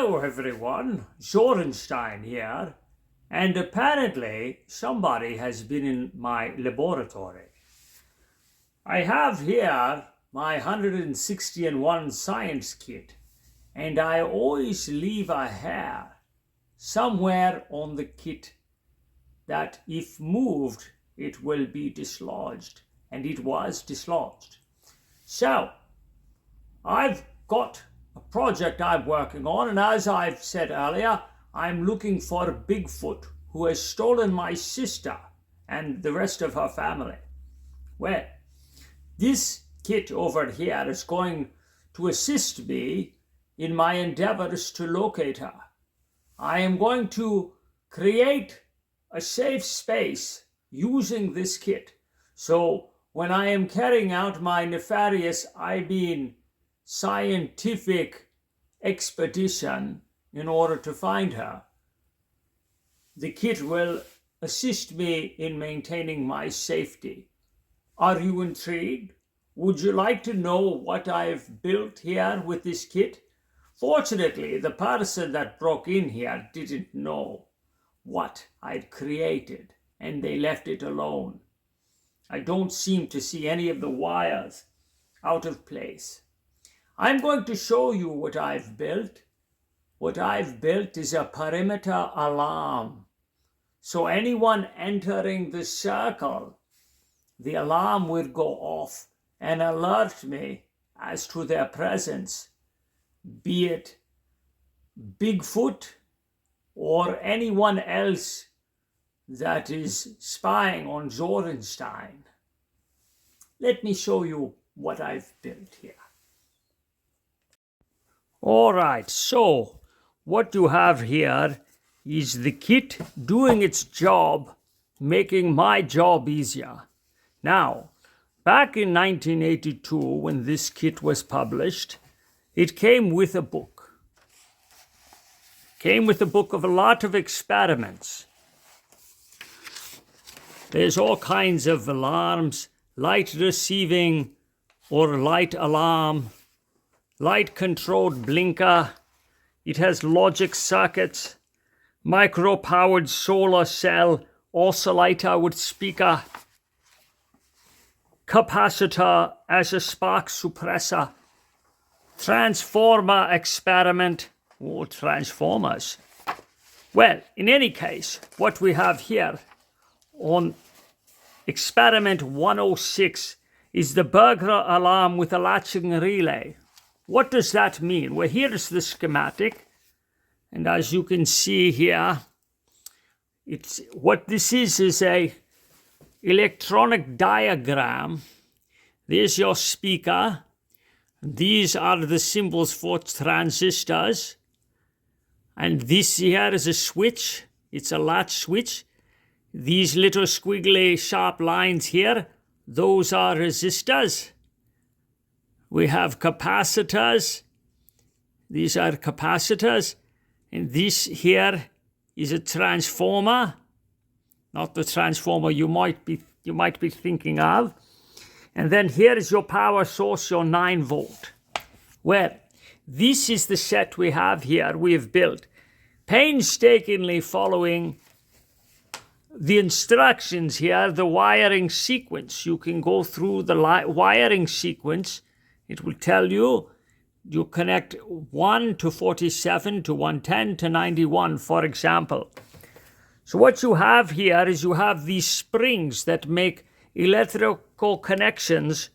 Hello everyone, Zorenstein here, and apparently somebody has been in my laboratory. I have here my 161 science kit, and I always leave a hair somewhere on the kit that if moved it will be dislodged, and it was dislodged. So I've got a project I'm working on, and as I've said earlier, I'm looking for Bigfoot, who has stolen my sister and the rest of her family. Well, this kit over here is going to assist me in my endeavors to locate her. I am going to create a safe space using this kit. So when I am carrying out my nefarious, scientific expedition in order to find her, the kit will assist me in maintaining my safety. Are you intrigued? Would you like to know what I've built here with this kit? Fortunately, the person that broke in here didn't know what I'd created, and they left it alone. I don't seem to see any of the wires out of place. I'm going to show you what I've built. What I've built is a perimeter alarm. So anyone entering the circle, the alarm will go off and alert me as to their presence, be it Bigfoot or anyone else that is spying on Zorenstein. Let me show you what I've built here. All right, so what you have here is the kit doing its job, making my job easier. Now, back in 1982, when this kit was published, it came with a book. Came with a book of a lot of experiments. There's all kinds of alarms, light receiving or light alarm, light controlled blinker. It has logic circuits, micro powered solar cell, oscillator with speaker, capacitor as a spark suppressor, transformer experiment, or transformers. Well, in any case, what we have here on experiment 106 is the burglar alarm with a latching relay. What does that mean? Well, here's the schematic, and as you can see here, what this is a electronic diagram. There's your speaker. These are the symbols for transistors, and this here is a switch. It's a latch switch. These little squiggly sharp lines here, those are resistors. We have capacitors. These are capacitors. And this here is a transformer. Not the transformer you might be thinking of. And then here is your power source, your 9 volt. Well, this is the set we have here, we have built. Painstakingly following the instructions here, the wiring sequence. You can go through the wiring sequence. It will tell you, you connect 1 to 47 to 110 to 91, for example. So what you have here is you have these springs that make electrical connections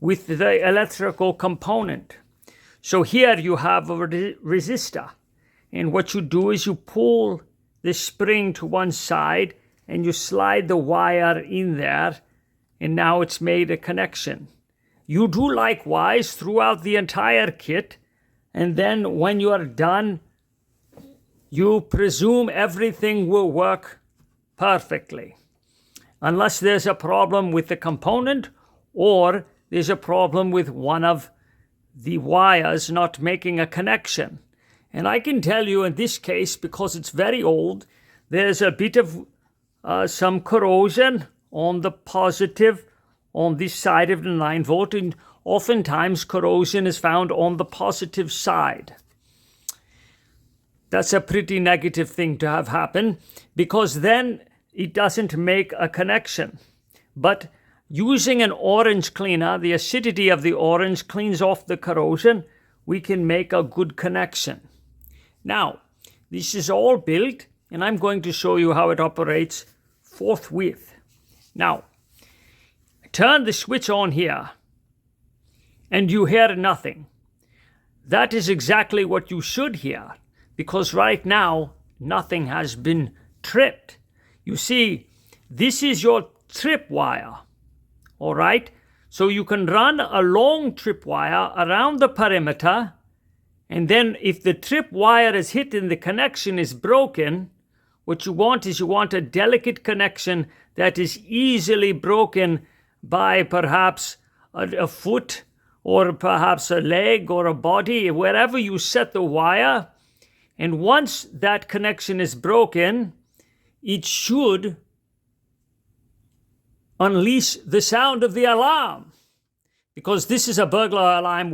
with the electrical component. So here you have a resistor. And what you do is you pull the spring to one side and you slide the wire in there, and now it's made a connection. You do likewise throughout the entire kit, and then when you are done, you presume everything will work perfectly. Unless there's a problem with the component or there's a problem with one of the wires not making a connection. And I can tell you in this case, because it's very old, there's a bit of some corrosion on the positive on this side of the 9 volt, and oftentimes corrosion is found on the positive side. that's a pretty negative thing to have happen, because then it doesn't make a connection. But using an orange cleaner, the acidity of the orange cleans off the corrosion, we can make a good connection. Now, this is all built, and I'm going to show you how it operates forthwith. Now, turn the switch on here, and you hear nothing. That is exactly what you should hear, because right now, nothing has been tripped. You see, this is your trip wire, all right? So you can run a long trip wire around the perimeter, and then if the trip wire is hit and the connection is broken, what you want is a delicate connection that is easily broken by perhaps a foot or perhaps a leg or a body, wherever you set the wire. And once that connection is broken, it should unleash the sound of the alarm, because this is a burglar alarm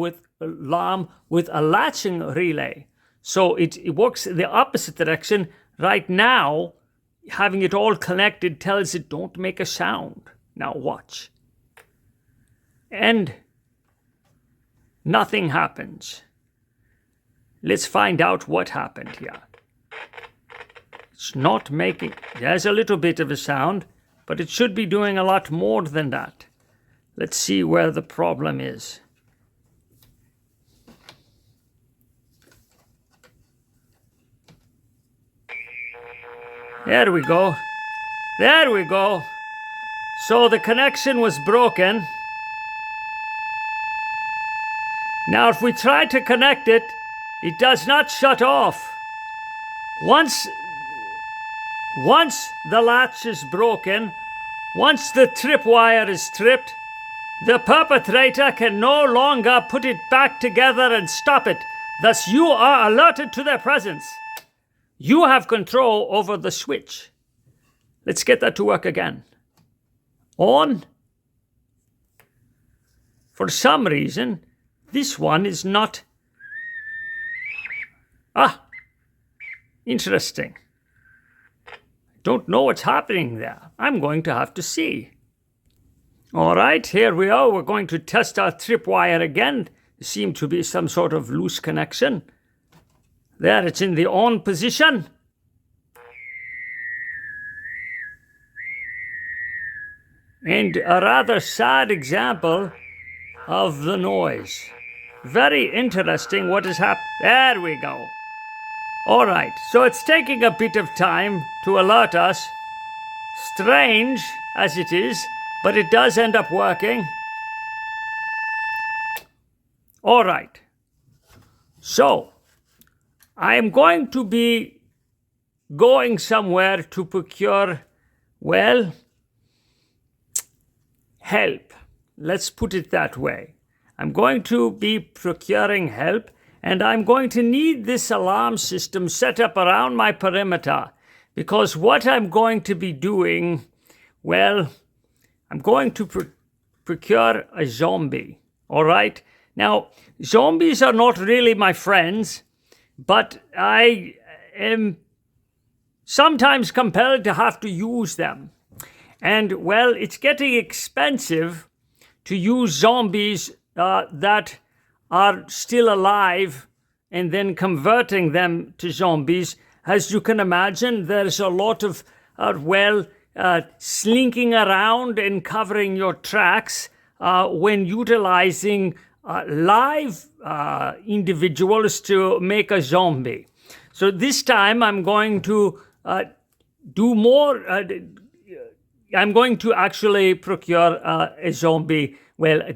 with a latching relay. So it works in the opposite direction. Right now, having it all connected tells it don't make a sound. Now watch. And nothing happens. Let's find out what happened here. It's not making, there's a little bit of a sound, but it should be doing a lot more than that. Let's see where the problem is. There we go. There we go. So the connection was broken. Now if we try to connect it, it does not shut off. Once the latch is broken, once the tripwire is tripped, the perpetrator can no longer put it back together and stop it. Thus you are alerted to their presence. You have control over the switch. Let's get that to work again. On. For some reason, this one is not. Interesting. Don't know what's happening there. I'm going to have to see. All right, here we are. We're going to test our tripwire again. There seems to be some sort of loose connection. There, it's in the on position. And a rather sad example of the noise. Very interesting what has happened. There we go. All right, so it's taking a bit of time to alert us. Strange as it is, but it does end up working. All right. So, I am going to be going somewhere to procure, well, help. Let's put it that way. I'm going to be procuring help, and I'm going to need this alarm system set up around my perimeter, because what I'm going to be doing, well, I'm going to procure a zombie, all right? Now, zombies are not really my friends, but I am sometimes compelled to have to use them. And, well, it's getting expensive to use zombies that are still alive and then converting them to zombies. As you can imagine, there's a lot of, slinking around and covering your tracks when utilizing live individuals to make a zombie. So this time I'm going to do more. I'm going to actually procure a zombie,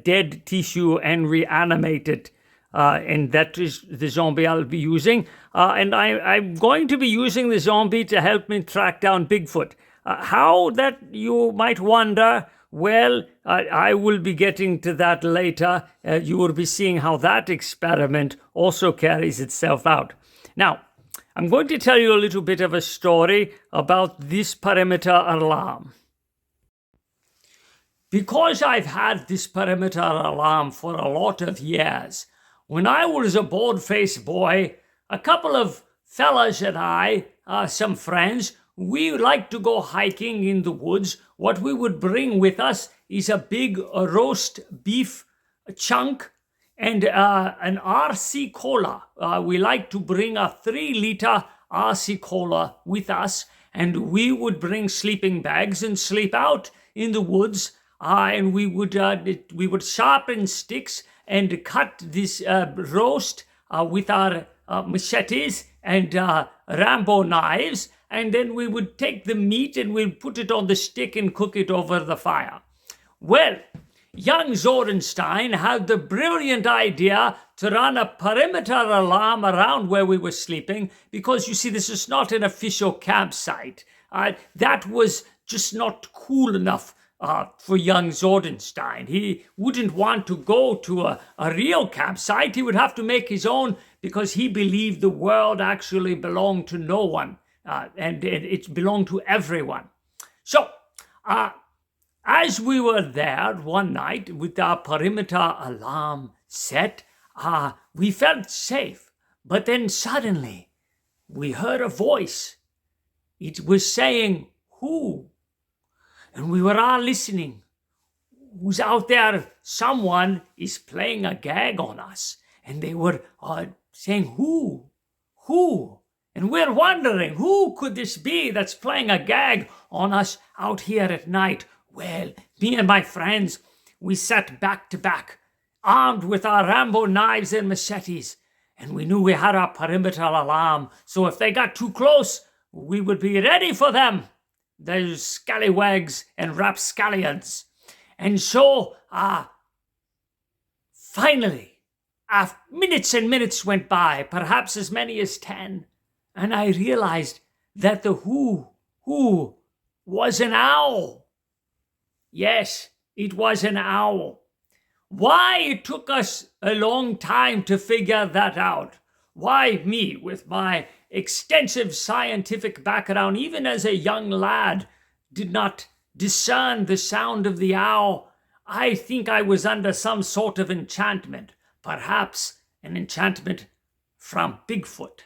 dead tissue, and reanimate it. And that is the zombie I'll be using. And I'm going to be using the zombie to help me track down Bigfoot. How that, you might wonder. Well, I will be getting to that later. You will be seeing how that experiment also carries itself out. Now, I'm going to tell you a little bit of a story about this perimeter alarm. Because I've had this perimeter alarm for a lot of years, when I was a bold-faced boy, a couple of fellas and I, some friends, we like to go hiking in the woods. What we would bring with us is a big roast beef chunk and an RC Cola. We like to bring a 3-liter RC Cola with us, and we would bring sleeping bags and sleep out in the woods. And we would sharpen sticks and cut this roast with our machetes and Rambo knives, and then we would take the meat and we'd put it on the stick and cook it over the fire. Well, young Zornstein had the brilliant idea to run a perimeter alarm around where we were sleeping, because you see, this is not an official campsite. That was just not cool enough for young Zornstein. He wouldn't want to go to a real campsite. He would have to make his own, because he believed the world actually belonged to no one, and it belonged to everyone. So, as we were there one night with our perimeter alarm set, we felt safe. But then suddenly, we heard a voice. It was saying, "Who?" And we were all listening. Who's out there? Someone is playing a gag on us. And they were saying, "Who? Who?" And we're wondering, who could this be that's playing a gag on us out here at night? Well, me and my friends, we sat back to back, armed with our Rambo knives and machetes. And we knew we had our perimeter alarm, so if they got too close, we would be ready for them. Those scallywags and rapscallions. And so, finally, minutes and minutes went by, perhaps as many as 10, and I realized that the who was an owl. Yes, it was an owl. Why it took us a long time to figure that out. Why me, with my extensive scientific background, even as a young lad, did not discern the sound of the owl. I think I was under some sort of enchantment, perhaps an enchantment from Bigfoot.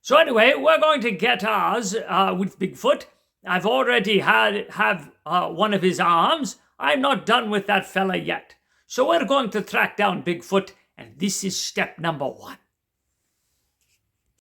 So anyway, we're going to get ours with Bigfoot. I've already have one of his arms. I'm not done with that fella yet. So we're going to track down Bigfoot, and this is step number 1.